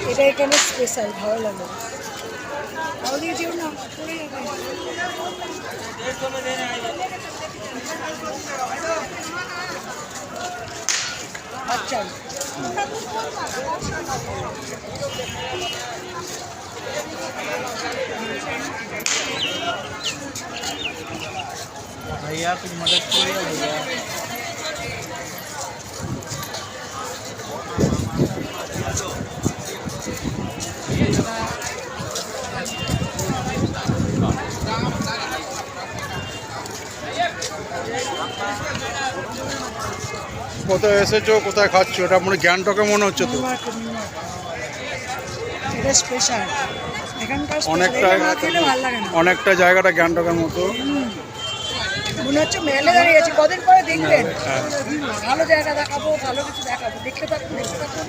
এটা এখানে স্পেশাল, ভালো লাগে। দিয়ে যেও না, পড়ে যাবে। আচ্ছা, भैया कुछ मदद करिए भैया। কোথায় এসেছো, কোথায় খাচ্ছো? এটা মনে গ্যাংটকে মনে হচ্ছে তো। এটা স্পেশাল এখানকার, অনেকটা খেলে ভালো লাগে না। অনেকটা জায়গাটা গ্যাংটকের মতো মনে হচ্ছে মেলে দাঁড়িয়ে আছে। কদিন পরে দেখবেন ভালো জায়গা দেখাবো, ভালো কিছু দেখাবো। দেখতে থাকুন, দেখতে থাকুন।